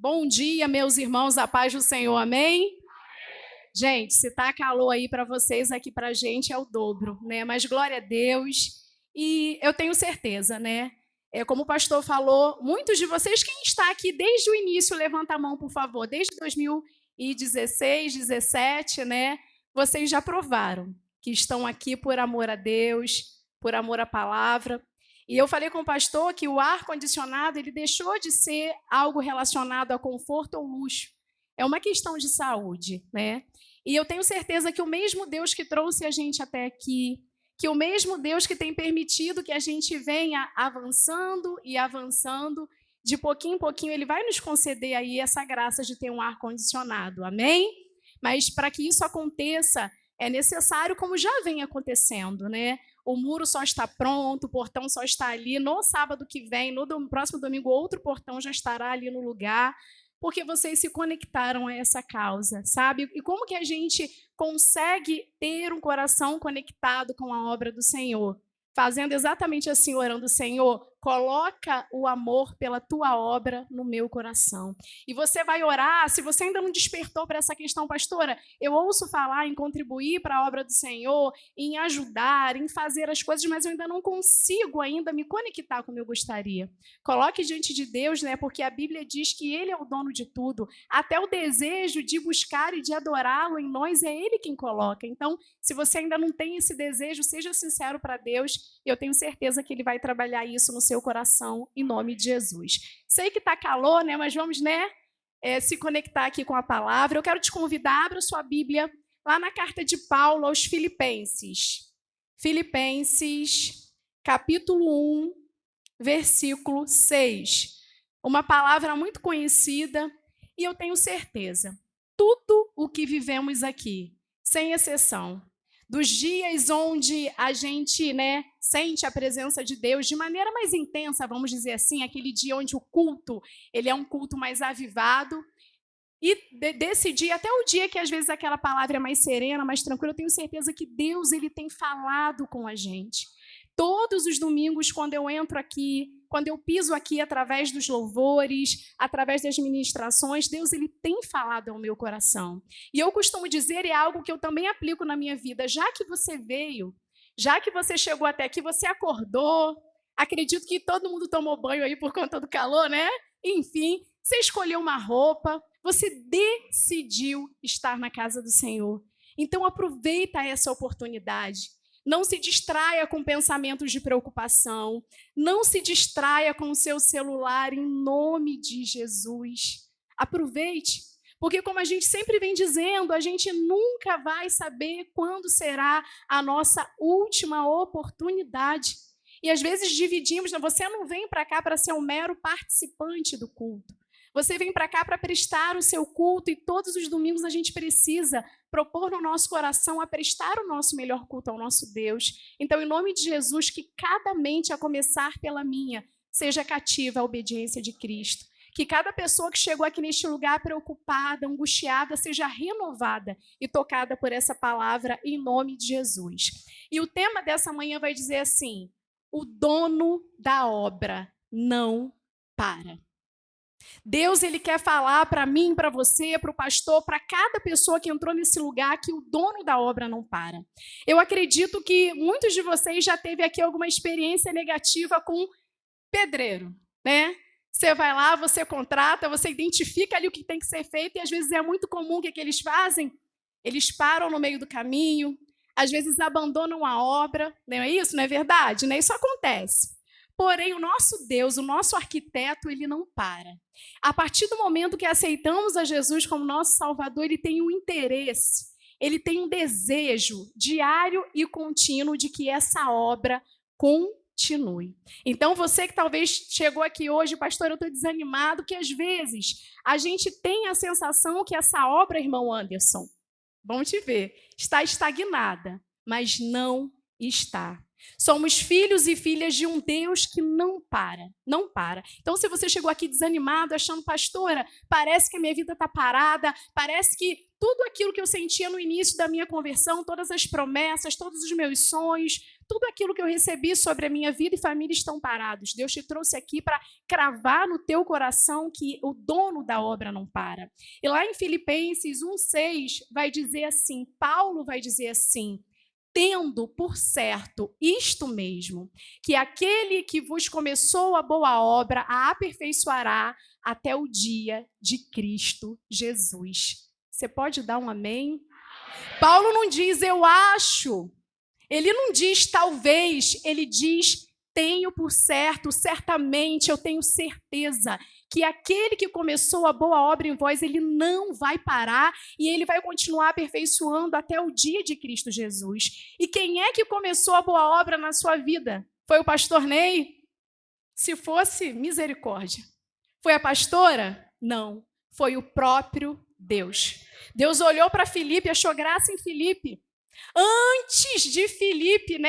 Bom dia, meus irmãos, a paz do Senhor, amém? Gente, se tá calor aí para vocês, aqui para a gente é o dobro, né? Mas glória a Deus. E eu tenho certeza, né? Como o pastor falou, muitos de vocês, quem está aqui desde o início, levanta a mão, por favor, desde 2016, 17, né? Vocês já provaram que estão aqui por amor a Deus, por amor à palavra. E eu falei com o pastor que o ar-condicionado ele deixou de ser algo relacionado a conforto ou luxo. É uma questão de saúde, né? E eu tenho certeza que o mesmo Deus que trouxe a gente até aqui, que o mesmo Deus que tem permitido que a gente venha avançando e avançando, de pouquinho em pouquinho, ele vai nos conceder aí essa graça de ter um ar-condicionado, amém? Mas para que isso aconteça, é necessário, como já vem acontecendo, né? O muro só está pronto, o portão só está ali. No sábado que vem, no próximo domingo, outro portão já estará ali no lugar, porque vocês se conectaram a essa causa, sabe? E como que a gente consegue ter um coração conectado com a obra do Senhor? Fazendo exatamente assim, orando, Senhor, coloca o amor pela tua obra no meu coração. E você vai orar, se você ainda não despertou para essa questão, pastora, eu ouço falar em contribuir para a obra do Senhor, em ajudar, em fazer as coisas, mas eu ainda não consigo ainda me conectar como eu gostaria. Coloque diante de Deus, né? Porque a Bíblia diz que Ele é o dono de tudo. Até o desejo de buscar e de adorá-lo em nós é Ele quem coloca. Então, se você ainda não tem esse desejo, seja sincero para Deus. Eu tenho certeza que Ele vai trabalhar isso no seu coração, em nome de Jesus. Sei que está calor, né? Mas vamos, né? Se conectar aqui com a palavra. Eu quero te convidar, abra sua Bíblia lá na carta de Paulo aos Filipenses. Filipenses, capítulo 1, versículo 6. Uma palavra muito conhecida, e eu tenho certeza, tudo o que vivemos aqui, sem exceção, dos dias onde a gente, né, sente a presença de Deus de maneira mais intensa, vamos dizer assim, aquele dia onde o culto, ele é um culto mais avivado, e desse dia até o dia que às vezes aquela palavra é mais serena, mais tranquila, eu tenho certeza que Deus ele tem falado com a gente. Todos os domingos, quando eu entro aqui, quando eu piso aqui através dos louvores, através das ministrações, Deus ele tem falado ao meu coração. E eu costumo dizer, e é algo que eu também aplico na minha vida, já que você veio, já que você chegou até aqui, você acordou, acredito que todo mundo tomou banho aí por conta do calor, né? Enfim, você escolheu uma roupa, você decidiu estar na casa do Senhor. Então aproveita essa oportunidade. Não se distraia com pensamentos de preocupação. Não se distraia com o seu celular em nome de Jesus. Aproveite, porque como a gente sempre vem dizendo, a gente nunca vai saber quando será a nossa última oportunidade. E às vezes dividimos, você não vem para cá para ser um mero participante do culto. Você vem para cá para prestar o seu culto e todos os domingos a gente precisa propor no nosso coração a prestar o nosso melhor culto ao nosso Deus. Então, em nome de Jesus, que cada mente, a começar pela minha, seja cativa à obediência de Cristo. Que cada pessoa que chegou aqui neste lugar preocupada, angustiada, seja renovada e tocada por essa palavra em nome de Jesus. E o tema dessa manhã vai dizer assim: o dono da obra não para. Deus ele quer falar para mim, para você, para o pastor, para cada pessoa que entrou nesse lugar que o dono da obra não para. Eu acredito que muitos de vocês já teve aqui alguma experiência negativa com pedreiro, né? Você vai lá, você contrata, você identifica ali o que tem que ser feito e às vezes é muito comum o que eles fazem? Eles param no meio do caminho, às vezes abandonam a obra, não é isso? Não é verdade? Né? Isso acontece. Porém, o nosso Deus, o nosso arquiteto, ele não para. A partir do momento que aceitamos a Jesus como nosso Salvador, ele tem um interesse, ele tem um desejo diário e contínuo de que essa obra continue. Então, você que talvez chegou aqui hoje, pastor, eu estou desanimado, que às vezes a gente tem a sensação que essa obra, irmão Anderson, vamos te ver, está estagnada, mas não está. Somos filhos e filhas de um Deus que não para, não para. Então, se você chegou aqui desanimado, achando, pastora, parece que a minha vida está parada, parece que tudo aquilo que eu sentia no início da minha conversão, todas as promessas, todos os meus sonhos, tudo aquilo que eu recebi sobre a minha vida e família estão parados. Deus te trouxe aqui para cravar no teu coração que o dono da obra não para. E lá em Filipenses 1:6 vai dizer assim, Paulo vai dizer assim, tendo por certo isto mesmo, que aquele que vos começou a boa obra a aperfeiçoará até o dia de Cristo Jesus. Você pode dar um amém? Paulo não diz eu acho, ele não diz talvez, ele diz tenho por certo, certamente, eu tenho certeza que aquele que começou a boa obra em vós, ele não vai parar e ele vai continuar aperfeiçoando até o dia de Cristo Jesus. E quem é que começou a boa obra na sua vida? Foi o pastor Ney? Se fosse, misericórdia. Foi a pastora? Não. Foi o próprio Deus. Deus olhou para Filipe, achou graça em Filipe. Antes de Filipe,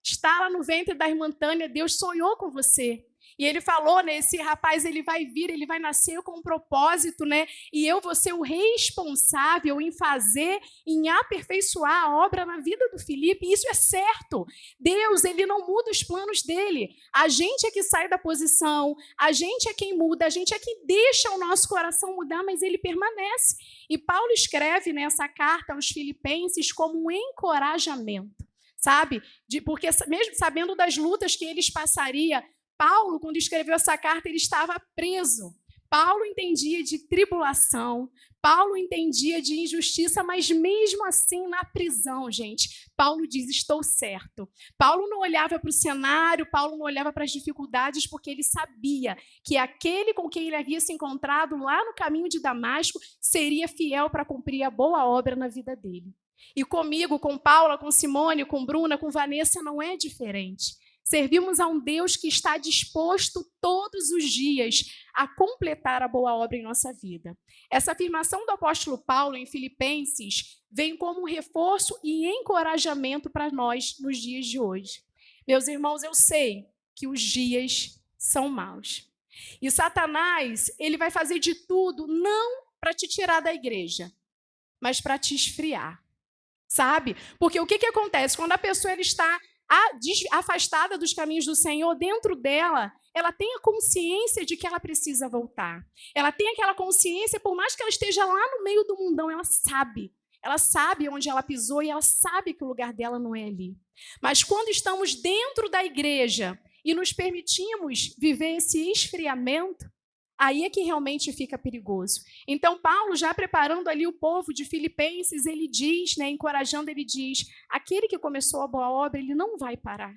estar lá no ventre da irmã Tânia, Deus sonhou com você. E ele falou, esse rapaz, ele vai vir, ele vai nascer com um propósito, e eu vou ser o responsável em fazer, em aperfeiçoar a obra na vida do Filipe. Isso é certo. Deus, ele não muda os planos dele. A gente é que sai da posição, a gente é quem muda, a gente é que deixa o nosso coração mudar, mas ele permanece. E Paulo escreve nessa carta aos Filipenses como um encorajamento, sabe? Porque mesmo sabendo das lutas que eles passariam, Paulo, quando escreveu essa carta, ele estava preso. Paulo entendia de tribulação, Paulo entendia de injustiça, mas mesmo assim, na prisão, gente, Paulo diz, estou certo. Paulo não olhava para o cenário, Paulo não olhava para as dificuldades, porque ele sabia que aquele com quem ele havia se encontrado lá no caminho de Damasco seria fiel para cumprir a boa obra na vida dele. E comigo, com Paula, com Simone, com Bruna, com Vanessa, não é diferente. Servimos a um Deus que está disposto todos os dias a completar a boa obra em nossa vida. Essa afirmação do apóstolo Paulo em Filipenses vem como um reforço e encorajamento para nós nos dias de hoje. Meus irmãos, eu sei que os dias são maus. E Satanás, ele vai fazer de tudo, não para te tirar da igreja, mas para te esfriar, sabe? Porque o que acontece? Quando a pessoa ela está afastada dos caminhos do Senhor, dentro dela, ela tem a consciência de que ela precisa voltar. Ela tem aquela consciência, por mais que ela esteja lá no meio do mundão, ela sabe onde ela pisou e ela sabe que o lugar dela não é ali. Mas quando estamos dentro da igreja e nos permitimos viver esse esfriamento, aí é que realmente fica perigoso. Então, Paulo, já preparando ali o povo de Filipenses, ele diz, encorajando, ele diz, aquele que começou a boa obra, ele não vai parar.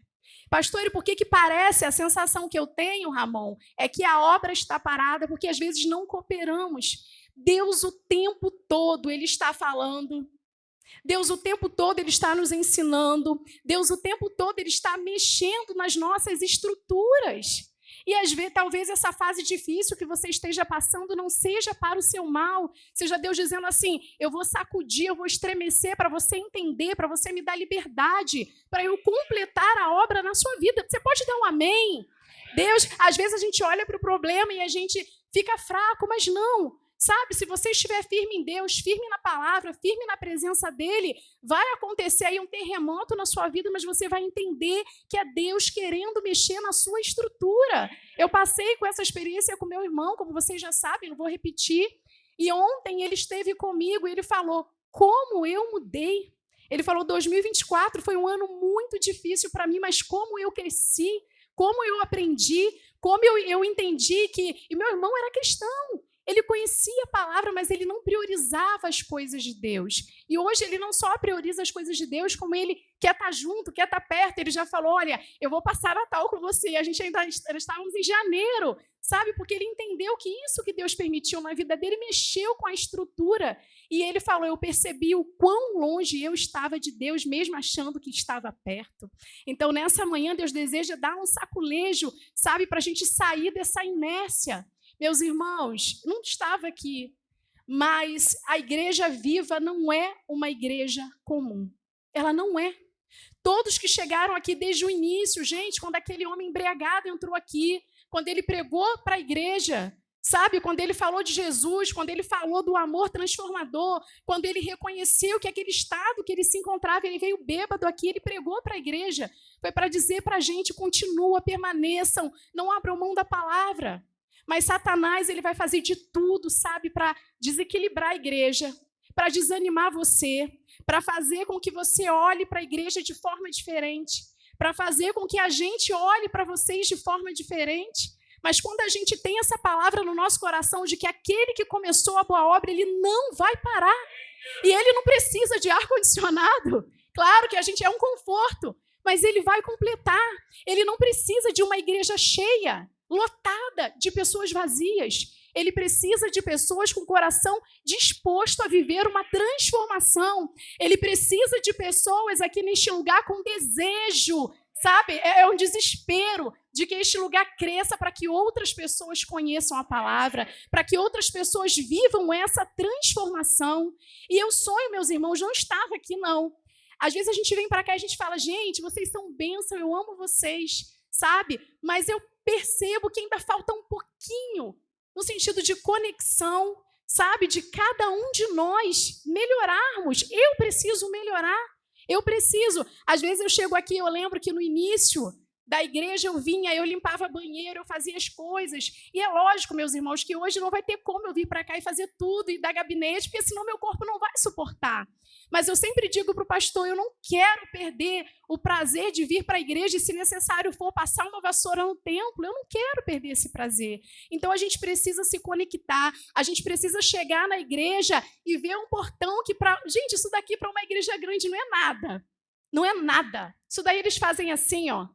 Pastor, e por que parece, a sensação que eu tenho, Ramon, é que a obra está parada, porque às vezes não cooperamos. Deus o tempo todo, ele está falando. Deus o tempo todo, ele está nos ensinando. Deus o tempo todo, ele está mexendo nas nossas estruturas. E às vezes, talvez essa fase difícil que você esteja passando não seja para o seu mal, seja Deus dizendo assim, eu vou sacudir, eu vou estremecer para você entender, para você me dar liberdade, para eu completar a obra na sua vida. Você pode dar um amém? Deus, às vezes a gente olha para o problema e a gente fica fraco, mas não. Sabe, se você estiver firme em Deus, firme na palavra, firme na presença dele, vai acontecer aí um terremoto na sua vida, mas você vai entender que é Deus querendo mexer na sua estrutura. Eu passei com essa experiência com meu irmão, como vocês já sabem, não vou repetir. E ontem ele esteve comigo e ele falou, como eu mudei. Ele falou, 2024 foi um ano muito difícil para mim, mas como eu cresci, como eu aprendi, como eu entendi que... E meu irmão era cristão. Ele conhecia a palavra, mas ele não priorizava as coisas de Deus. E hoje ele não só prioriza as coisas de Deus, como ele quer estar junto, quer estar perto. Ele já falou, olha, eu vou passar Natal com você. A gente ainda estávamos em janeiro, sabe? Porque ele entendeu que isso que Deus permitiu na vida dele mexeu com a estrutura. E ele falou, eu percebi o quão longe eu estava de Deus, mesmo achando que estava perto. Então, nessa manhã, Deus deseja dar um saculejo, sabe? Para a gente sair dessa inércia. Meus irmãos, não estava aqui, mas a igreja viva não é uma igreja comum. Ela não é. Todos que chegaram aqui desde o início, gente, quando aquele homem embriagado entrou aqui, quando ele pregou para a igreja, Sabe, quando ele falou de Jesus, quando ele falou do amor transformador, quando ele reconheceu que aquele estado que ele se encontrava, ele veio bêbado aqui, ele pregou para a igreja, foi para dizer para a gente, continua, permaneçam, não abram mão da palavra. Mas Satanás, ele vai fazer de tudo, sabe, para desequilibrar a igreja, para desanimar você, para fazer com que você olhe para a igreja de forma diferente, para fazer com que a gente olhe para vocês de forma diferente. Mas quando a gente tem essa palavra no nosso coração de que aquele que começou a boa obra, ele não vai parar. E ele não precisa de ar-condicionado. Claro que a gente é um conforto, mas ele vai completar. Ele não precisa de uma igreja cheia, lotada de pessoas vazias. Ele precisa de pessoas com o coração disposto a viver uma transformação. Ele precisa de pessoas aqui neste lugar com desejo, sabe? É um desespero de que este lugar cresça para que outras pessoas conheçam a palavra, para que outras pessoas vivam essa transformação. E eu sonho, meus irmãos, não estava aqui, não. Às vezes a gente vem para cá e a gente fala, gente, vocês são bênção, eu amo vocês, sabe? Mas eu percebo que ainda falta um pouquinho, no sentido de conexão, sabe? De cada um de nós melhorarmos. Eu preciso melhorar. Eu preciso. Às vezes eu chego aqui, eu lembro que no início da igreja eu vinha, eu limpava banheiro, eu fazia as coisas. E é lógico, meus irmãos, que hoje não vai ter como eu vir para cá e fazer tudo e dar gabinete, porque senão meu corpo não vai suportar. Mas eu sempre digo para o pastor, eu não quero perder o prazer de vir para a igreja e, se necessário for, passar uma vassoura no templo. Eu não quero perder esse prazer. Então, a gente precisa se conectar, a gente precisa chegar na igreja e ver um portão que, gente, isso daqui para uma igreja grande não é nada. Não é nada. Isso daí eles fazem assim, ó.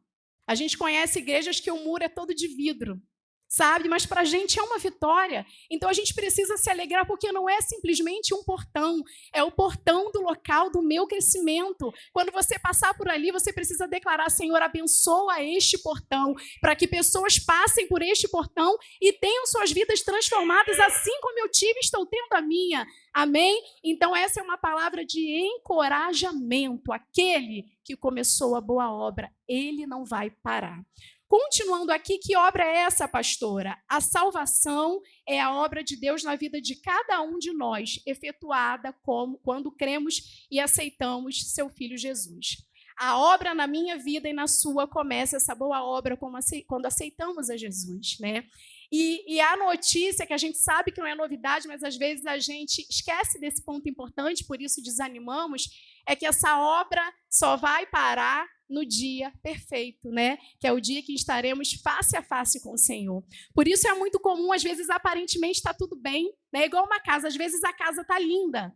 A gente conhece igrejas que o muro é todo de vidro, sabe? Mas para a gente é uma vitória. Então, a gente precisa se alegrar, porque não é simplesmente um portão, é o portão do local do meu crescimento. Quando você passar por ali, você precisa declarar, Senhor, abençoa este portão, para que pessoas passem por este portão e tenham suas vidas transformadas, assim como eu tive e estou tendo a minha. Amém? Então, essa é uma palavra de encorajamento. Aquele que começou a boa obra, ele não vai parar. Continuando aqui, que obra é essa, pastora? A salvação é a obra de Deus na vida de cada um de nós, efetuada quando cremos e aceitamos seu Filho Jesus. A obra na minha vida e na sua começa, essa boa obra, quando aceitamos a Jesus, né? E a notícia, que a gente sabe que não é novidade, mas às vezes a gente esquece desse ponto importante, por isso desanimamos, é que essa obra só vai parar no dia perfeito, né? Que é o dia que estaremos face a face com o Senhor. Por isso é muito comum, às vezes, aparentemente está tudo bem, né? Igual uma casa, às vezes a casa está linda.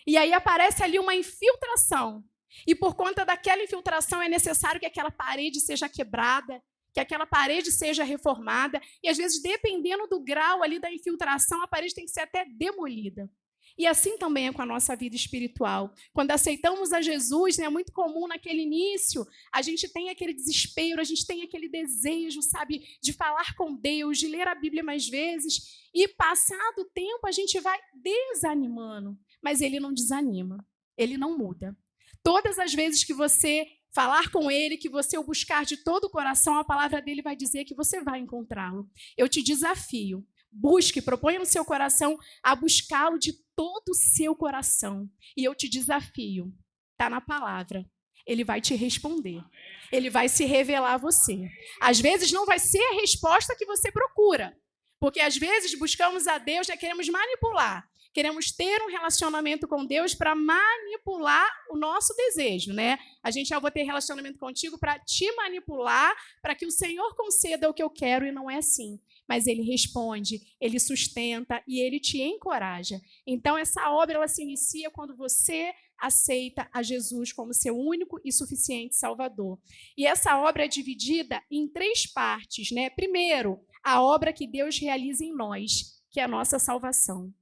E aí aparece ali uma infiltração. E por conta daquela infiltração é necessário que aquela parede seja quebrada, que aquela parede seja reformada. E às vezes, dependendo do grau ali da infiltração, a parede tem que ser até demolida. E assim também é com a nossa vida espiritual. Quando aceitamos a Jesus, é muito comum naquele início, a gente tem aquele desespero, a gente tem aquele desejo, sabe, de falar com Deus, de ler a Bíblia mais vezes, e passado o tempo a gente vai desanimando, mas ele não desanima, ele não muda. Todas as vezes que você falar com ele, que você o buscar de todo o coração, a palavra dele vai dizer que você vai encontrá-lo. Eu te desafio. Busque, proponha no seu coração a buscá-lo de todo o seu coração. E eu te desafio, está na palavra. Ele vai te responder. Ele vai se revelar a você. Às vezes não vai ser a resposta que você procura. Porque às vezes buscamos a Deus, né, queremos manipular. Queremos ter um relacionamento com Deus para manipular o nosso desejo, né? A gente, eu vou ter relacionamento contigo para te manipular, para que o Senhor conceda o que eu quero, e não é assim. Mas ele responde, ele sustenta e ele te encoraja. Então, essa obra ela se inicia quando você aceita a Jesus como seu único e suficiente Salvador. E essa obra é dividida em 3 partes, né? Primeiro, a obra que Deus realiza em nós, que é a nossa salvação.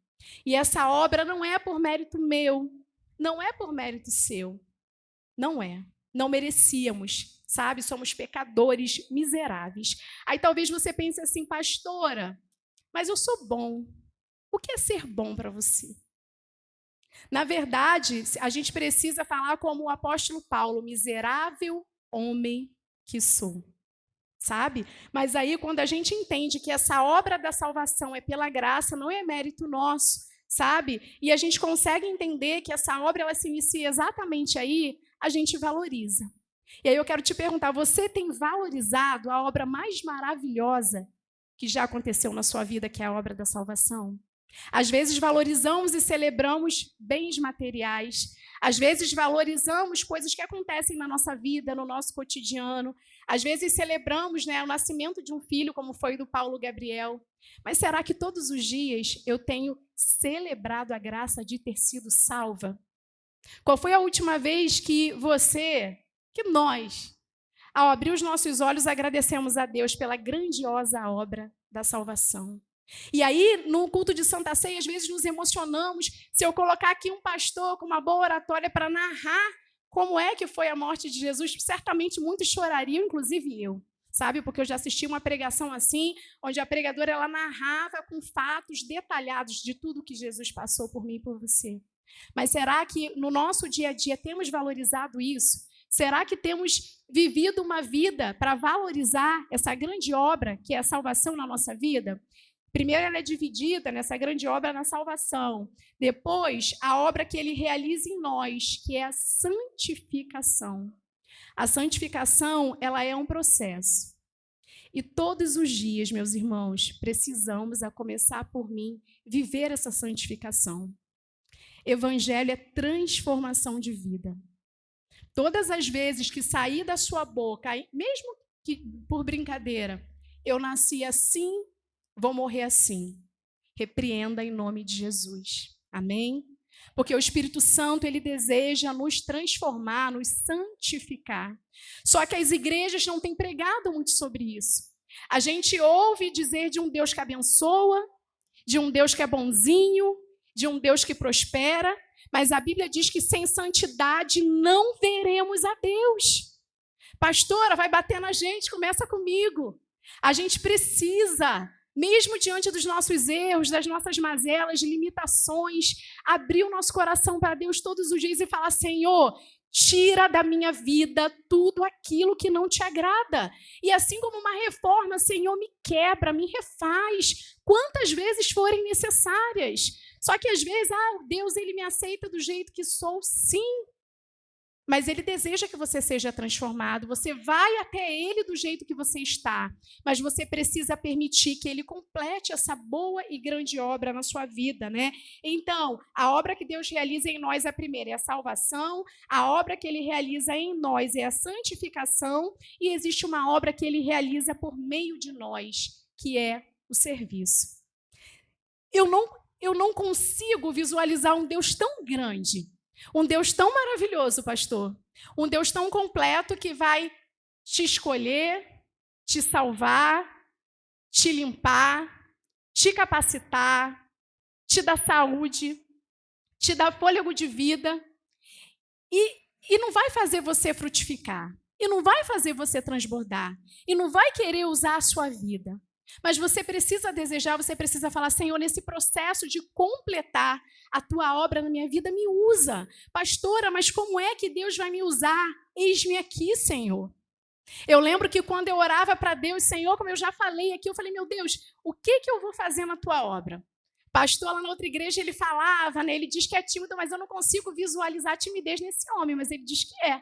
E essa obra não é por mérito meu, não é por mérito seu. Não é. Não merecíamos, sabe? Somos pecadores miseráveis. Aí talvez você pense assim, pastora, mas eu sou bom. O que é ser bom para você? Na verdade, a gente precisa falar como o apóstolo Paulo, miserável homem que sou. sabe? Mas aí, quando a gente entende que essa obra da salvação é pela graça, não é mérito nosso, sabe? E a gente consegue entender que essa obra ela se inicia exatamente aí, a gente valoriza. E aí eu quero te perguntar, você tem valorizado a obra mais maravilhosa que já aconteceu na sua vida, que é a obra da salvação? Às vezes valorizamos e celebramos bens materiais, às vezes valorizamos coisas que acontecem na nossa vida, no nosso cotidiano, às vezes celebramos, né, o nascimento de um filho, como foi do Paulo Gabriel. Mas será que todos os dias eu tenho celebrado a graça de ter sido salva? Qual foi a última vez que nós, ao abrir os nossos olhos, agradecemos a Deus pela grandiosa obra da salvação? E aí, no culto de Santa Ceia, às vezes nos emocionamos. Se eu colocar aqui um pastor com uma boa oratória para narrar como é que foi a morte de Jesus, certamente muitos chorariam, inclusive eu, sabe? Porque eu já assisti uma pregação assim, onde a pregadora ela narrava com fatos detalhados de tudo que Jesus passou por mim e por você. Mas será que no nosso dia a dia temos valorizado isso? Será que temos vivido uma vida para valorizar essa grande obra que é a salvação na nossa vida? Primeiro, ela é dividida nessa grande obra na salvação. Depois, a obra que ele realiza em nós, que é a santificação. A santificação, ela é um processo. E todos os dias, meus irmãos, precisamos, a começar por mim, viver essa santificação. Evangelho é transformação de vida. Todas as vezes que sair da sua boca, mesmo que por brincadeira, eu nasci assim, vou morrer assim. Repreenda em nome de Jesus. Amém? Porque o Espírito Santo, ele deseja nos transformar, nos santificar. Só que as igrejas não têm pregado muito sobre isso. A gente ouve dizer de um Deus que abençoa, de um Deus que é bonzinho, de um Deus que prospera, mas a Bíblia diz que sem santidade não veremos a Deus. Pastora, vai bater na gente, começa comigo. A gente precisa, mesmo diante dos nossos erros, das nossas mazelas, limitações, abrir o nosso coração para Deus todos os dias e falar: Senhor, tira da minha vida tudo aquilo que não te agrada. E assim como uma reforma, Senhor, me quebra, me refaz, quantas vezes forem necessárias. Só que às vezes, Deus, ele me aceita do jeito que sou, sim. Mas ele deseja que você seja transformado. Você vai até ele do jeito que você está. Mas você precisa permitir que ele complete essa boa e grande obra na sua vida, né? Então, a obra que Deus realiza em nós, a primeira é a salvação. A obra que ele realiza em nós é a santificação. E existe uma obra que ele realiza por meio de nós, que é o serviço. Eu não consigo visualizar um Deus tão grande, um Deus tão maravilhoso, pastor, um Deus tão completo que vai te escolher, te salvar, te limpar, te capacitar, te dar saúde, te dar fôlego de vida e não vai fazer você frutificar, e não vai fazer você transbordar, e não vai querer usar a sua vida. Mas você precisa desejar, você precisa falar: Senhor, nesse processo de completar a tua obra na minha vida, me usa. Pastora, mas como é que Deus vai me usar? Eis-me aqui, Senhor. Eu lembro que quando eu orava para Deus, Senhor, como eu já falei aqui, eu falei: meu Deus, o que eu vou fazer na tua obra? Pastor lá na outra igreja, ele falava, né? Ele diz que é tímido, mas eu não consigo visualizar a timidez nesse homem, mas ele diz que é.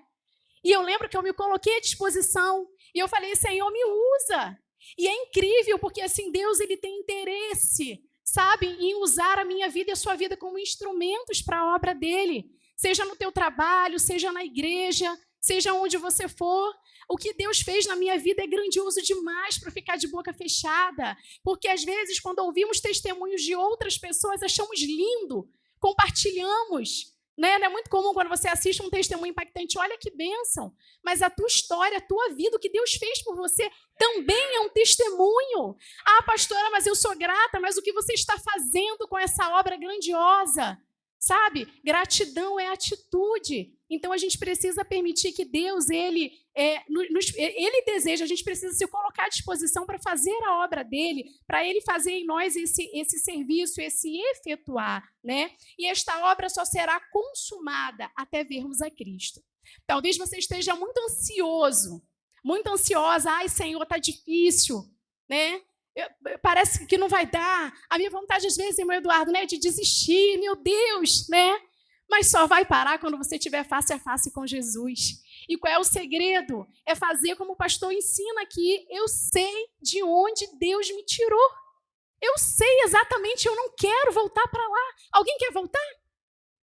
E eu lembro que eu me coloquei à disposição e eu falei: Senhor, me usa. E é incrível, porque assim, Deus ele tem interesse, sabe, em usar a minha vida e a sua vida como instrumentos para a obra dele. Seja no teu trabalho, seja na igreja, seja onde você for. O que Deus fez na minha vida é grandioso demais para ficar de boca fechada. Porque às vezes, quando ouvimos testemunhos de outras pessoas, achamos lindo, compartilhamos. Não é muito comum quando você assiste um testemunho impactante, olha que bênção, mas a tua história, a tua vida, o que Deus fez por você também é um testemunho. Pastora, mas eu sou grata, mas o que você está fazendo com essa obra grandiosa? Sabe? Gratidão é atitude. Então a gente precisa permitir que Deus, ele deseja, a gente precisa se colocar à disposição para fazer a obra dele, para ele fazer em nós esse serviço, esse efetuar, né? E esta obra só será consumada até vermos a Cristo. Talvez você esteja muito ansioso muito ansiosa. Ai, Senhor, está difícil, né? Parece que não vai dar. A minha vontade, às vezes, irmão Eduardo, né, de desistir, meu Deus, né? Mas só vai parar quando você estiver face a face com Jesus. E qual é o segredo? É fazer como o pastor ensina aqui. Eu sei de onde Deus me tirou. Eu sei exatamente, eu não quero voltar para lá. Alguém quer voltar?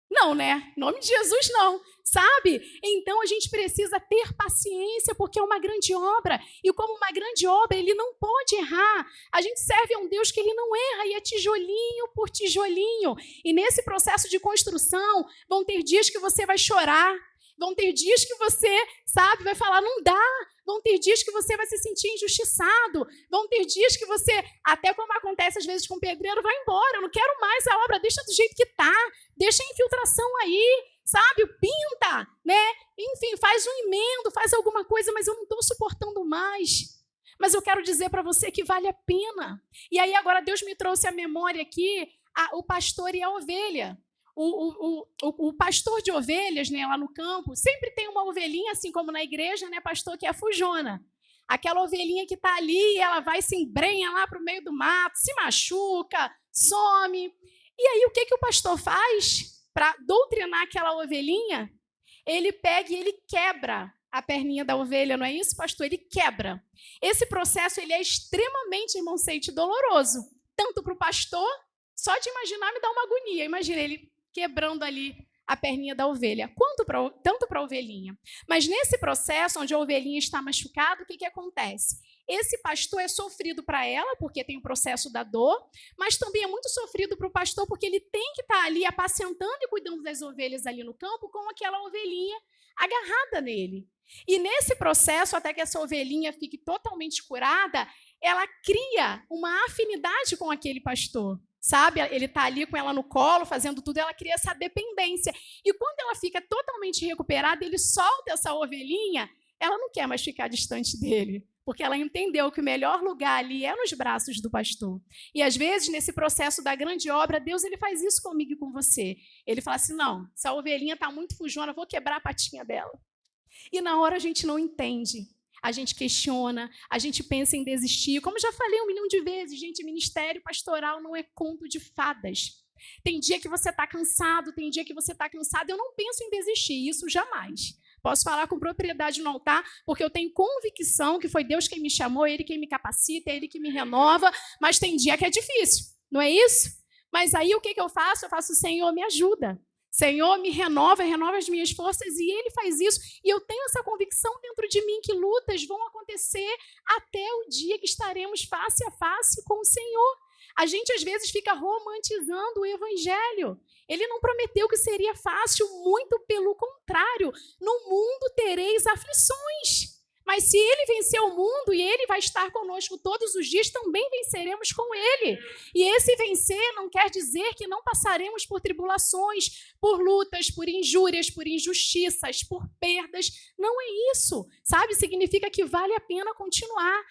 Não, né? Em nome de Jesus, não. Sabe? Então, a gente precisa ter paciência, porque é uma grande obra. E como uma grande obra, ele não pode errar. A gente serve a um Deus que ele não erra, e é tijolinho por tijolinho. E nesse processo de construção, vão ter dias que você vai chorar. Vão ter dias que você, sabe, vai falar, não dá. Vão ter dias que você vai se sentir injustiçado. Vão ter dias que você, até como acontece às vezes com o pedreiro, vai embora. Eu não quero mais a obra, deixa do jeito que está. Deixa a infiltração aí, sabe? Pinta, né? Enfim, faz um emendo, faz alguma coisa, mas eu não estou suportando mais. Mas eu quero dizer para você que vale a pena. E aí agora Deus me trouxe à memória aqui o pastor e a ovelha. O pastor de ovelhas, né, lá no campo, sempre tem uma ovelhinha, assim como na igreja, né, pastor, que é a fujona. Aquela ovelhinha que está ali, ela vai se embrenha lá para o meio do mato, se machuca, some. E aí o que o pastor faz para doutrinar aquela ovelhinha? Ele pega e ele quebra a perninha da ovelha, não é isso, pastor? Ele quebra. Esse processo ele é extremamente, irmão Seite, doloroso. Tanto para o pastor, só de imaginar me dá uma agonia. Imagina ele quebrando ali a perninha da ovelha, tanto para a ovelhinha. Mas nesse processo, onde a ovelhinha está machucada, o que acontece? Esse pastor é sofrido para ela, porque tem o processo da dor, mas também é muito sofrido para o pastor, porque ele tem que estar ali apacentando e cuidando das ovelhas ali no campo, com aquela ovelhinha agarrada nele. E nesse processo, até que essa ovelhinha fique totalmente curada, ela cria uma afinidade com aquele pastor. Sabe, ele está ali com ela no colo, fazendo tudo, ela cria essa dependência. E quando ela fica totalmente recuperada, ele solta essa ovelhinha, ela não quer mais ficar distante dele, porque ela entendeu que o melhor lugar ali é nos braços do pastor. E às vezes, nesse processo da grande obra, Deus ele faz isso comigo e com você. Ele fala assim, não, essa ovelhinha está muito fujona, vou quebrar a patinha dela. E na hora a gente não entende. A gente questiona, a gente pensa em desistir. Como já falei 1 milhão de vezes, gente, ministério pastoral não é conto de fadas. Tem dia que você está cansado, tem dia que você está cansado. Eu não penso em desistir, isso jamais. Posso falar com propriedade no altar, porque eu tenho convicção que foi Deus quem me chamou, Ele quem me capacita, Ele que me renova, mas tem dia que é difícil, não é isso? Mas aí o que eu faço? Eu faço, Senhor, me ajuda. Senhor, me renova as minhas forças, e Ele faz isso. E eu tenho essa convicção dentro de mim que lutas vão acontecer até o dia que estaremos face a face com o Senhor. A gente, às vezes, fica romantizando o Evangelho. Ele não prometeu que seria fácil, muito pelo contrário. No mundo tereis aflições. Mas se Ele venceu o mundo e Ele vai estar conosco todos os dias, também venceremos com Ele. E esse vencer não quer dizer que não passaremos por tribulações, por lutas, por injúrias, por injustiças, por perdas. Não é isso, sabe? Significa que vale a pena continuar.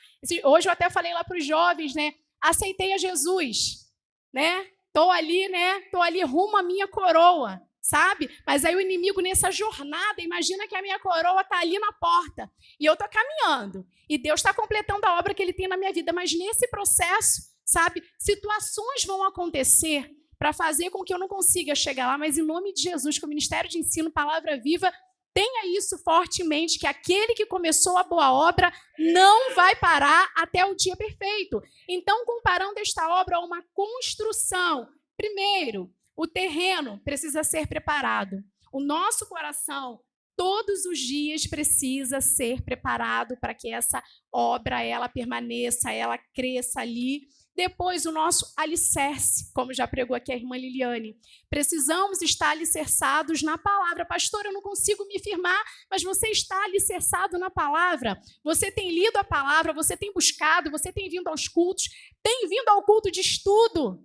Hoje eu até falei lá para os jovens, né? Aceitei a Jesus, né? Estou ali rumo à minha coroa. Sabe? Mas aí o inimigo nessa jornada, imagina que a minha coroa está ali na porta e eu estou caminhando e Deus está completando a obra que Ele tem na minha vida, mas nesse processo, sabe, situações vão acontecer para fazer com que eu não consiga chegar lá, mas em nome de Jesus, que o Ministério de Ensino Palavra Viva tenha isso fortemente, que aquele que começou a boa obra não vai parar até o dia perfeito. Então, comparando esta obra a uma construção, primeiro, o terreno precisa ser preparado. O nosso coração, todos os dias, precisa ser preparado para que essa obra ela permaneça, ela cresça ali. Depois, o nosso alicerce, como já pregou aqui a irmã Liliane. Precisamos estar alicerçados na palavra. Pastor, eu não consigo me firmar, mas você está alicerçado na palavra. Você tem lido a palavra, você tem buscado, você tem vindo aos cultos, tem vindo ao culto de estudo.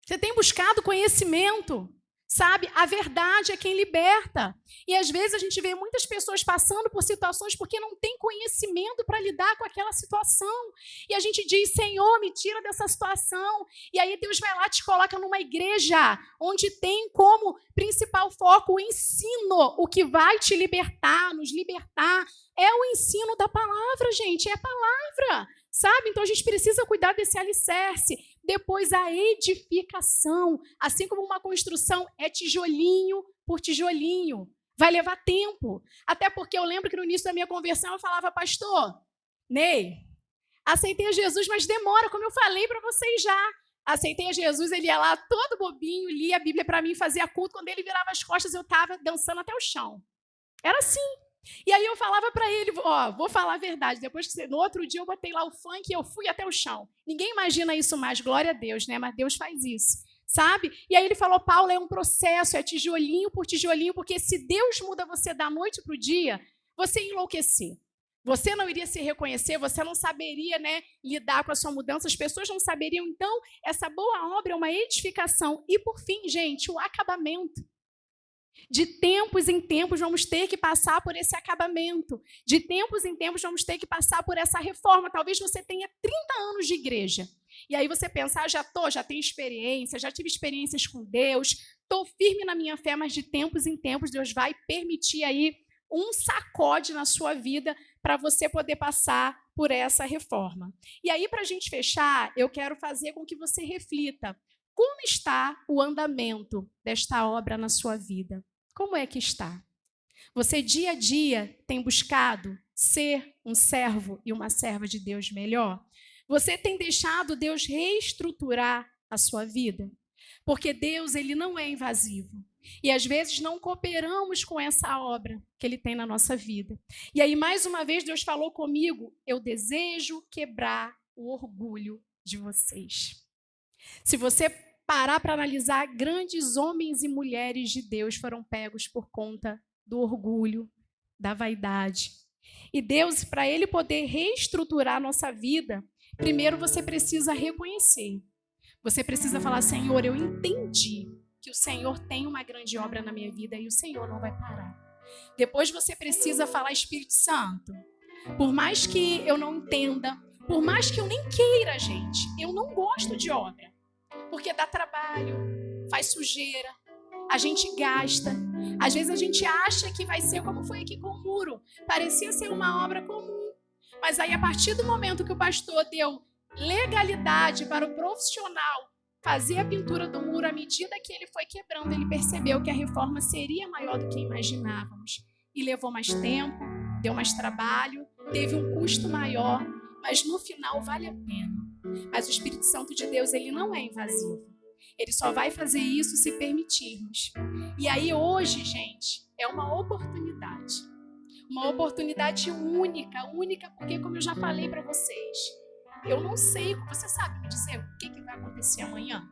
Você tem buscado conhecimento, Sabe? A verdade é quem liberta. E às vezes a gente vê muitas pessoas passando por situações porque não tem conhecimento para lidar com aquela situação. E a gente diz, Senhor, me tira dessa situação. E aí Deus vai lá e te coloca numa igreja onde tem como principal foco o ensino. O que vai te libertar, nos libertar, é o ensino da palavra, gente. É a palavra. Sabe? Então a gente precisa cuidar desse alicerce. Depois a edificação, assim como uma construção é tijolinho por tijolinho, vai levar tempo. Até porque eu lembro que no início da minha conversão eu falava, pastor, Ney, aceitei a Jesus, mas demora, como eu falei para vocês já. Aceitei a Jesus, ele ia lá todo bobinho, lia a Bíblia para mim, fazia culto. Quando ele virava as costas, eu estava dançando até o chão. Era assim. E aí eu falava para ele, ó, vou falar a verdade, depois que no outro dia eu botei lá o funk e eu fui até o chão. Ninguém imagina isso mais, glória a Deus, né? Mas Deus faz isso, sabe? E aí ele falou, Paulo, é um processo, é tijolinho por tijolinho, porque se Deus muda você da noite para o dia, você ia enlouquecer. Você não iria se reconhecer, você não saberia, né, lidar com a sua mudança, as pessoas não saberiam. Então, essa boa obra é uma edificação. E, por fim, gente, o acabamento. De tempos em tempos vamos ter que passar por esse acabamento. De tempos em tempos vamos ter que passar por essa reforma. Talvez você tenha 30 anos de igreja. E aí você pensa, já tenho experiência, já tive experiências com Deus, estou firme na minha fé, mas de tempos em tempos Deus vai permitir aí um sacode na sua vida para você poder passar por essa reforma. E aí, para a gente fechar, eu quero fazer com que você reflita. Como está o andamento desta obra na sua vida? Como é que está? Você dia a dia tem buscado ser um servo e uma serva de Deus melhor? Você tem deixado Deus reestruturar a sua vida? Porque Deus, ele não é invasivo. E às vezes não cooperamos com essa obra que ele tem na nossa vida. E aí, mais uma vez, Deus falou comigo, eu desejo quebrar o orgulho de vocês. Se você parar para analisar, grandes homens e mulheres de Deus foram pegos por conta do orgulho, da vaidade. E Deus, para ele poder reestruturar a nossa vida, primeiro você precisa reconhecer. Você precisa falar, Senhor, eu entendi que o Senhor tem uma grande obra na minha vida e o Senhor não vai parar. Depois você precisa falar, Espírito Santo, por mais que eu não entenda, por mais que eu nem queira, gente, eu não gosto de obra. Porque dá trabalho, faz sujeira, a gente gasta. Às vezes a gente acha que vai ser como foi aqui com o muro. Parecia ser uma obra comum. Mas aí, a partir do momento que o pastor deu legalidade para o profissional fazer a pintura do muro, à medida que ele foi quebrando, ele percebeu que a reforma seria maior do que imaginávamos. E levou mais tempo, deu mais trabalho, teve um custo maior, mas no final vale a pena. Mas o Espírito Santo de Deus, ele não é invasivo. Ele só vai fazer isso se permitirmos. E aí hoje, gente, é uma oportunidade. Uma oportunidade única, porque como eu já falei para vocês, eu não sei, você sabe me dizer o que vai acontecer amanhã?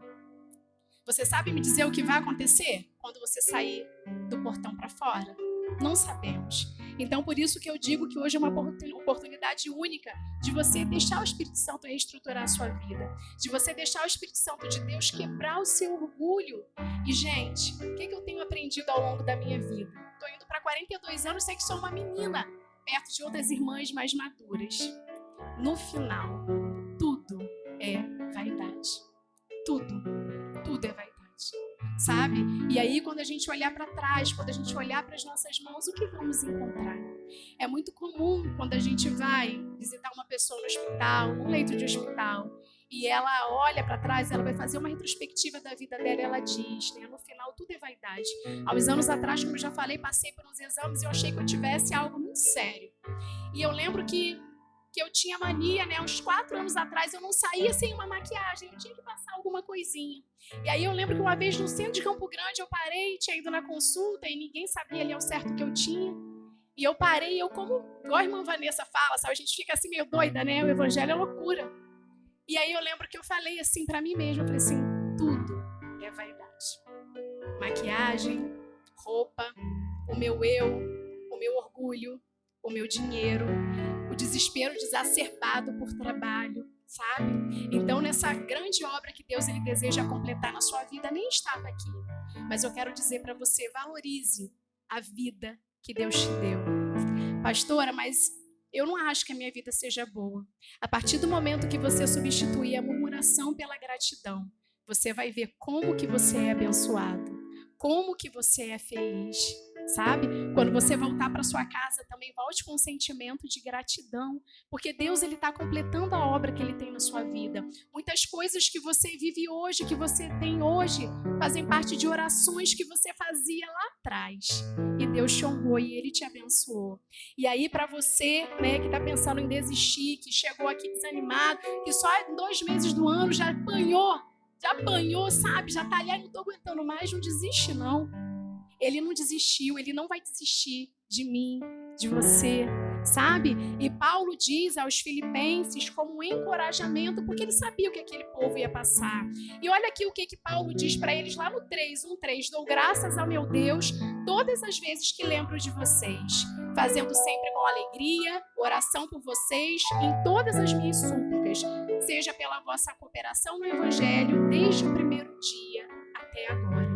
Você sabe me dizer o que vai acontecer quando você sair do portão para fora? Não sabemos. Então, por isso que eu digo que hoje é uma oportunidade única de você deixar o Espírito Santo reestruturar a sua vida, de você deixar o Espírito Santo de Deus quebrar o seu orgulho. E, gente, o que eu tenho aprendido ao longo da minha vida? Estou indo para 42 anos, sei que sou uma menina, perto de outras irmãs mais maduras. No final, tudo é vaidade. Tudo é vaidade. Sabe? E aí, quando a gente olhar para trás, quando a gente olhar para as nossas mãos, o que vamos encontrar? É muito comum quando a gente vai visitar uma pessoa no hospital, num leito de hospital, e ela olha para trás, ela vai fazer uma retrospectiva da vida dela, e ela diz, né? No final, tudo é vaidade. Há uns anos atrás, como eu já falei, passei por uns exames e eu achei que eu tivesse algo muito sério. E eu lembro que eu tinha mania, né? Uns 4 anos atrás eu não saía sem uma maquiagem, eu tinha que passar alguma coisinha. E aí eu lembro que uma vez no centro de Campo Grande eu parei, tinha ido na consulta e ninguém sabia ali ao certo o que eu tinha. E eu parei, igual a irmã Vanessa fala, sabe? A gente fica assim meio doida, né? O evangelho é loucura. E aí eu lembro que eu falei assim pra mim mesma, eu falei assim, tudo é vaidade. Maquiagem, roupa, o meu eu, o meu orgulho, o meu dinheiro, o desespero exacerbado por trabalho, sabe? Então, nessa grande obra que Deus ele deseja completar na sua vida, nem estava aqui. Mas eu quero dizer para você, valorize a vida que Deus te deu. Pastora, mas eu não acho que a minha vida seja boa. A partir do momento que você substituir a murmuração pela gratidão, você vai ver como que você é abençoado, como que você é feliz, sabe? Quando você voltar para sua casa, também volte com um sentimento de gratidão, porque Deus ele está completando a obra que Ele tem na sua vida. Muitas coisas que você vive hoje, que você tem hoje, fazem parte de orações que você fazia lá atrás. E Deus te honrou e Ele te abençoou. E aí para você, né, que está pensando em desistir, que chegou aqui desanimado, que só em 2 meses do ano já apanhou, sabe? Já tá ali, não tô aguentando mais, não desiste não. Ele não desistiu, ele não vai desistir de mim, de você, sabe? E Paulo diz aos filipenses como um encorajamento, porque ele sabia o que aquele povo ia passar. E olha aqui o que Paulo diz para eles lá no 3:1-3. Dou graças ao meu Deus todas as vezes que lembro de vocês, fazendo sempre com alegria, oração por vocês em todas as minhas súplicas, seja pela vossa cooperação no Evangelho desde o primeiro dia até agora.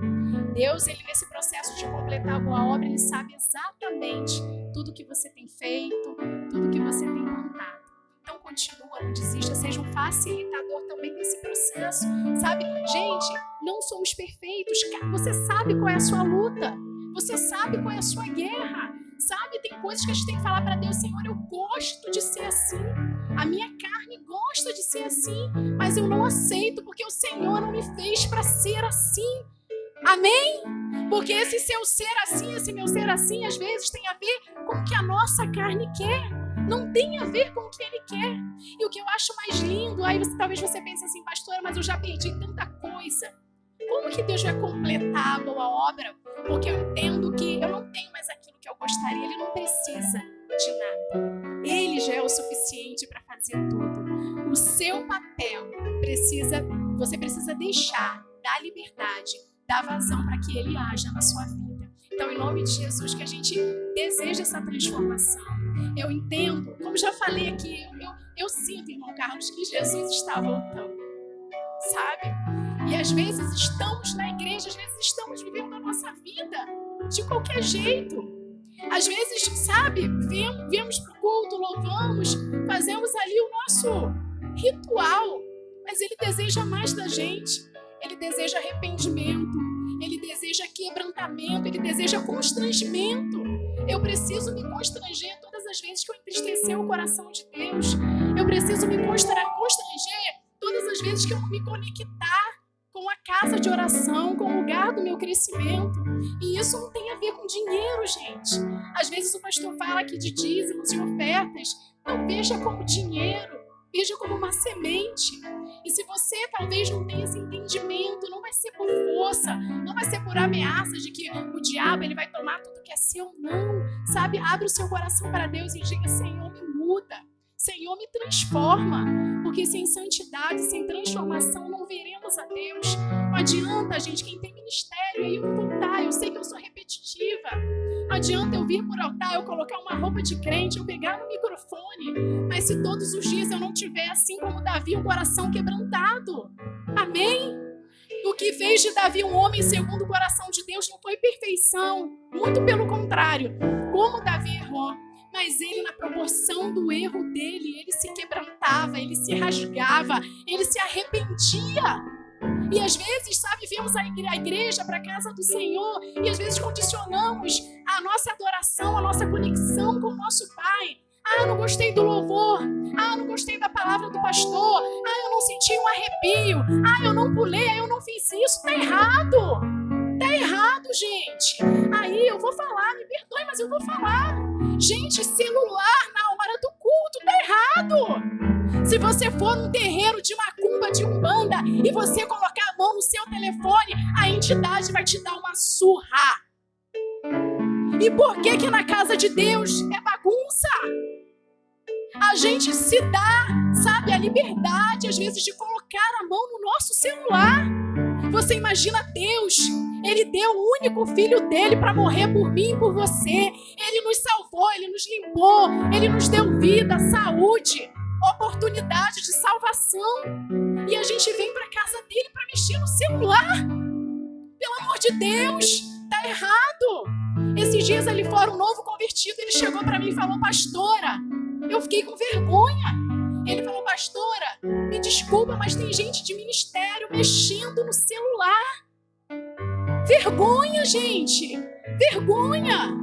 Deus, ele nesse processo de completar a boa obra, ele sabe exatamente tudo que você tem feito, tudo que você tem plantado. Então continua, não desista, seja um facilitador também desse processo, sabe? Gente, não somos perfeitos, você sabe qual é a sua luta, você sabe qual é a sua guerra, sabe? Tem coisas que a gente tem que falar para Deus, Senhor, eu gosto de ser assim, a minha carne gosta de ser assim, mas eu não aceito porque o Senhor não me fez para ser assim. Amém? Porque esse seu ser assim, esse meu ser assim, às vezes tem a ver com o que a nossa carne quer. Não tem a ver com o que Ele quer. E o que eu acho mais lindo, aí talvez você pense assim, pastora, mas eu já perdi tanta coisa. Como que Deus vai completar a boa obra? Porque eu entendo que eu não tenho mais aquilo que eu gostaria. Ele não precisa de nada. Ele já é o suficiente para fazer tudo. O seu papel você precisa deixar, dar liberdade, dar vazão para que Ele haja na sua vida. Então, em nome de Jesus, que a gente deseja essa transformação. Eu entendo, como já falei aqui, eu sinto, irmão Carlos, que Jesus está voltando, sabe? E às vezes estamos na igreja, às vezes estamos vivendo a nossa vida de qualquer jeito. Às vezes, sabe, viemos para o culto, louvamos, fazemos ali o nosso ritual, mas Ele deseja mais da gente. Ele deseja arrependimento, Ele deseja quebrantamento, Ele deseja constrangimento. Eu preciso me constranger todas as vezes que eu entristecer o coração de Deus. Eu preciso me constranger todas as vezes que eu não me conectar com a casa de oração, com o lugar do meu crescimento. E isso não tem a ver com dinheiro, gente. Às vezes o pastor fala aqui de dízimos e ofertas. Não veja como dinheiro, veja como uma semente. E se você talvez não tenha esse entendimento, não vai ser por força, não vai ser por ameaça de que o diabo ele vai tomar tudo que é seu, não. Sabe, abre o seu coração para Deus e diga, Senhor, me muda, Senhor, me transforma, porque sem santidade, sem transformação, não veremos a Deus. Não adianta, gente, quem tem ministério, aí eu vou voltar, eu sei que eu sou repetitiva. Não adianta eu vir por altar, eu colocar uma roupa de crente, eu pegar no microfone, mas se todos os dias eu não tiver, assim como Davi, um coração quebrantado. Amém? O que fez de Davi um homem segundo o coração de Deus não foi perfeição, muito pelo contrário. Como Davi errou, mas ele, na proporção do erro dele, ele se quebrantava, ele se rasgava, ele se arrependia. E às vezes, sabe, viemos a igreja para a casa do Senhor e às vezes condicionamos a nossa adoração, a nossa conexão com o nosso Pai. Ah, eu não gostei do louvor. Ah, eu não gostei da palavra do pastor. Ah, eu não senti um arrepio. Ah, eu não pulei, eu não fiz isso. Tá errado. Tá errado, gente. Aí eu vou falar, me perdoe, mas eu vou falar. Gente, celular na hora do culto tá errado. Se você for num terreiro de macumba, de umbanda, e você colocar a mão no seu telefone, a entidade vai te dar uma surra. E por que que na casa de Deus é bagunça? A gente se dá, sabe, a liberdade, às vezes, de colocar a mão no nosso celular. Você imagina Deus, Ele deu o único filho dele para morrer por mim e por você. Ele nos salvou, Ele nos limpou, Ele nos deu vida, saúde. oportunidade de salvação. E a gente vem para casa dele para mexer no celular. Pelo amor de Deus, tá errado. Esses dias ali fora, um novo convertido, ele chegou para mim e falou: pastora, eu fiquei com vergonha. Ele falou: pastora, me desculpa, mas tem gente de ministério mexendo no celular. Vergonha, gente, vergonha.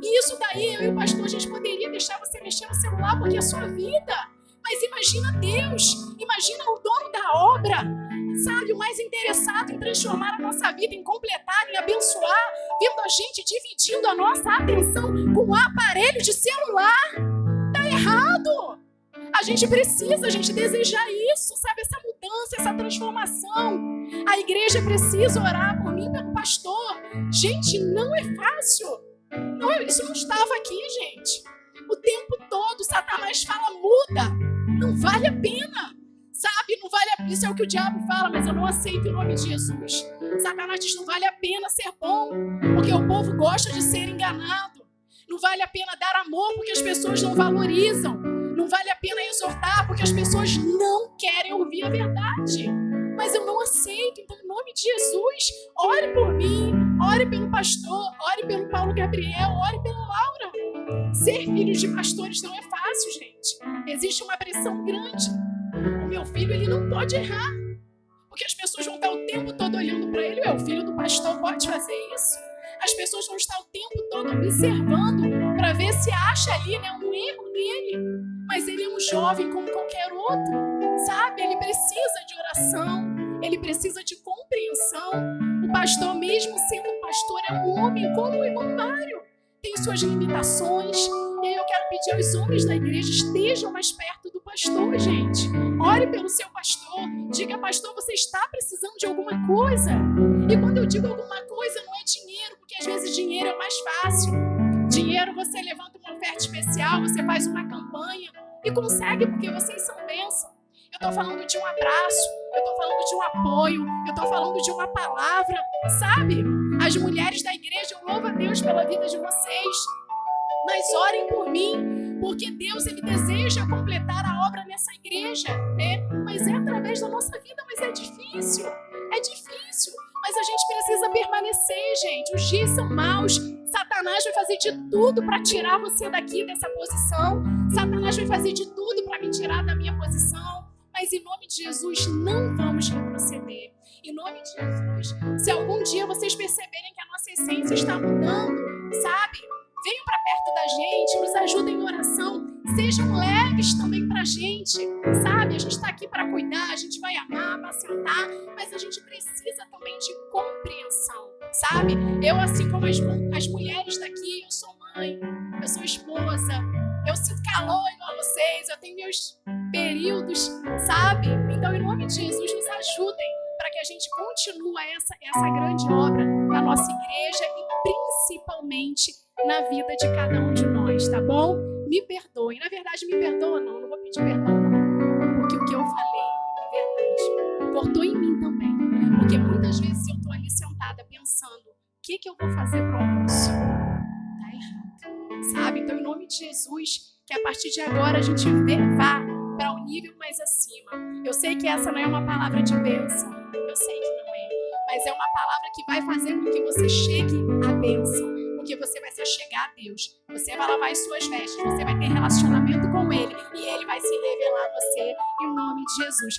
E isso daí, eu e o pastor, a gente poderia deixar você mexer no celular porque é a sua vida. Mas imagina Deus, imagina o dono da obra, sabe, o mais interessado em transformar a nossa vida, em completar, em abençoar, vendo a gente dividindo a nossa atenção com um aparelho de celular. Tá errado. A gente deseja isso, sabe, essa mudança, essa transformação. A igreja precisa orar por mim e pelo pastor. Gente, não é fácil. Não, isso não estava aqui, gente. O tempo todo Satanás fala: muda, não vale a pena, sabe? Não vale a pena. Isso é o que o diabo fala, mas eu não aceito em nome de Jesus. Satanás diz: não vale a pena ser bom, porque o povo gosta de ser enganado. Não vale a pena dar amor, porque as pessoas não valorizam. Não vale a pena exortar, porque as pessoas não querem ouvir a verdade. Mas eu não aceito. Então, em nome de Jesus, ore por mim, ore pelo pastor, ore pelo Paulo Gabriel, ore pela Laura. Ser filho de pastores não é fácil, gente. Existe uma pressão grande. O meu filho, ele não pode errar, porque as pessoas vão estar o tempo todo olhando para ele. O filho do pastor pode fazer isso. As pessoas vão estar o tempo todo observando para ver se acha ali, né, um erro nele. Mas ele é um jovem como qualquer outro, sabe? Ele precisa de oração, ele precisa de compreensão. O pastor, mesmo sendo um pastor, é um homem como o irmão Mário. Tem suas limitações. E aí eu quero pedir aos homens da igreja: estejam mais perto do pastor, gente. Ore pelo seu pastor. Diga: pastor, você está precisando de alguma coisa. E quando eu digo alguma coisa, não é dinheiro, porque às vezes dinheiro é mais fácil. Dinheiro, você levanta uma oferta especial, você faz uma campanha e consegue, porque vocês são bênção. Eu estou falando de um abraço, eu estou falando de um apoio, eu estou falando de uma palavra, sabe? As mulheres da igreja, eu louvo a Deus pela vida de vocês, mas orem por mim, porque Deus, ele deseja completar a obra nessa igreja, né? Mas é através da nossa vida, mas é difícil, mas a gente precisa permanecer, gente. Os dias são maus. Satanás vai fazer de tudo para tirar você daqui dessa posição. Satanás vai fazer de tudo para me tirar da minha posição. Mas em nome de Jesus, não vamos retroceder. Em nome de Jesus, se algum dia vocês perceberem que a nossa essência está mudando, sabe? Venham para perto da gente, nos ajudem em oração. Sejam leves também para a gente, sabe? A gente está aqui para cuidar, a gente vai amar, apacentar, mas a gente precisa também de compreensão, sabe? Eu, assim como as mulheres daqui, eu sou mãe, eu sou esposa, eu sinto calor igual a vocês, eu tenho meus períodos, sabe? Então, em nome de Jesus, nos ajudem para que a gente continue essa grande obra na nossa igreja e principalmente na vida de cada um de nós, tá bom? Me perdoem. Na verdade, me perdoa não vou pedir perdão não, porque o que eu falei é verdade. Cortou em mim também, porque muitas vezes eu tô ali sentada pensando: o que eu vou fazer pro almoço? Tá errado, sabe? Então, em nome de Jesus, que a partir de agora a gente vá para um nível mais acima. Eu sei que essa não é uma palavra de bênção, eu sei que não é, mas é uma palavra que vai fazer com que você chegue à bênção, porque você vai se achegar a Deus, você vai lavar as suas vestes, você vai ter relacionamento com Ele e Ele vai se revelar a você em nome de Jesus.